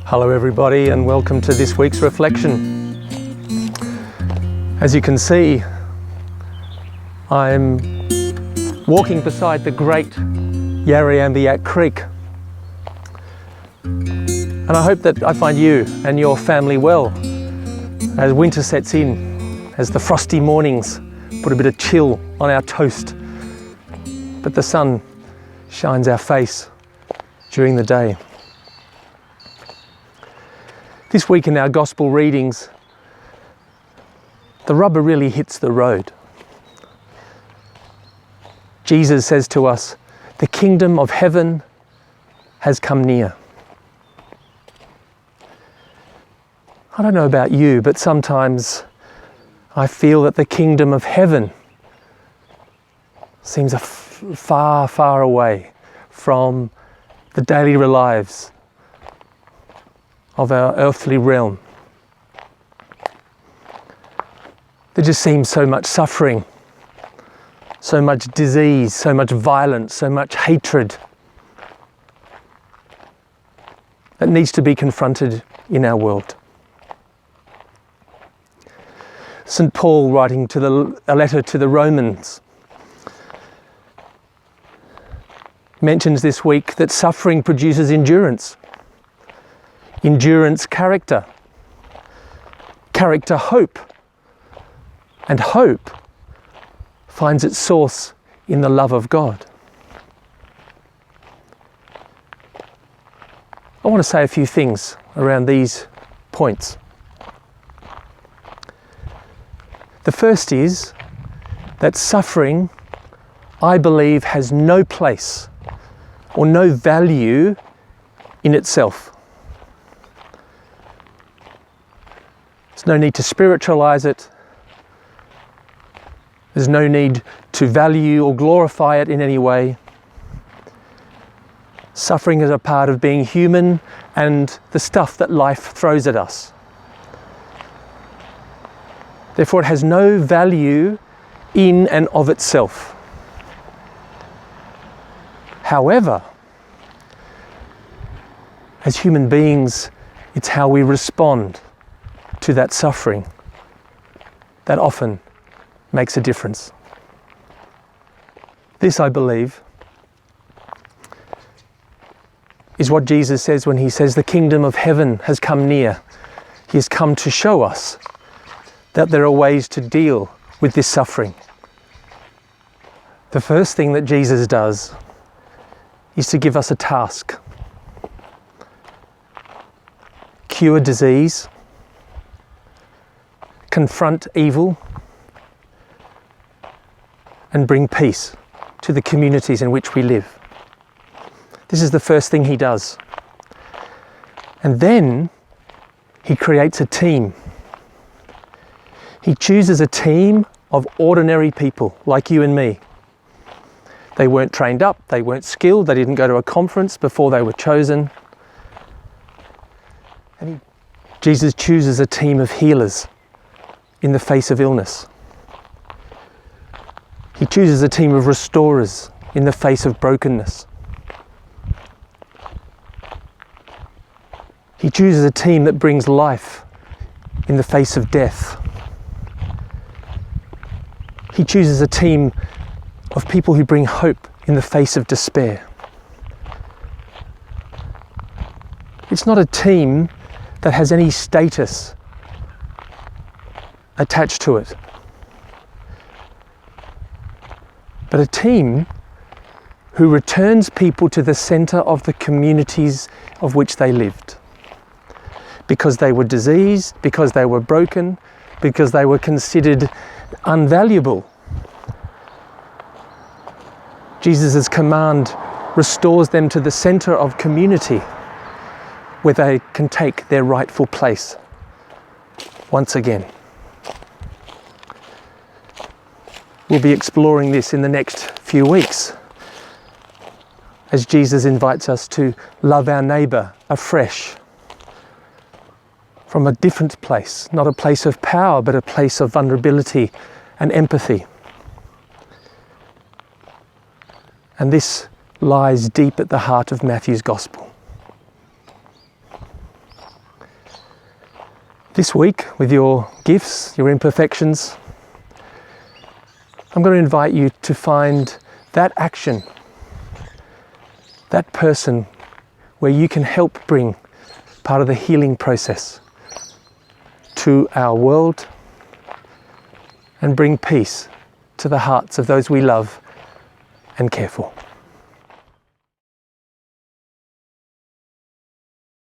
Hello everybody, and welcome to this week's reflection. As you can see, I'm walking beside the great Yarriambiack Creek, and I hope that I find you and your family well as winter sets in, as the frosty mornings put a bit of chill on our toast, but the sun shines our face during the day. This week in our gospel readings, the rubber really hits the road. Jesus says to us, "The kingdom of heaven has come near." I don't know about you, but sometimes I feel that the kingdom of heaven seems far, far away from the daily lives of our earthly realm. There just seems so much suffering, so much disease, so much violence, so much hatred that needs to be confronted in our world. St. Paul, writing a letter to the Romans, mentions this week that suffering produces endurance. Endurance, character. Character, hope. And hope finds its source in the love of God. I want to say a few things around these points. The first is that suffering, I believe, has no place or no value in itself. There's no need to spiritualize it. There's no need to value or glorify it in any way. Suffering is a part of being human and the stuff that life throws at us. Therefore, it has no value in and of itself. However, as human beings, it's how we respond to that suffering that often makes a difference. This, I believe, is what Jesus says when he says the kingdom of heaven has come near. He has come to show us that there are ways to deal with this suffering. The first thing that Jesus does is to give us a task. Cure disease, confront evil, and bring peace to the communities in which we live. This is the first thing he does. And then he creates a team. He chooses a team of ordinary people like you and me. They weren't trained up, they weren't skilled, they didn't go to a conference before they were chosen. And Jesus chooses a team of healers in the face of illness. He chooses a team of restorers in the face of brokenness. He chooses a team that brings life in the face of death. He chooses a team of people who bring hope in the face of despair. It's not a team that has any status attached to it, but a team who returns people to the center of the communities of which they lived, because they were diseased, because they were broken, because they were considered unvaluable. Jesus' command restores them to the center of community where they can take their rightful place once again. We'll be exploring this in the next few weeks as Jesus invites us to love our neighbour afresh from a different place, not a place of power, but a place of vulnerability and empathy. And this lies deep at the heart of Matthew's Gospel. This week, with your gifts, your imperfections, I'm going to invite you to find that action, that person where you can help bring part of the healing process to our world and bring peace to the hearts of those we love and care for.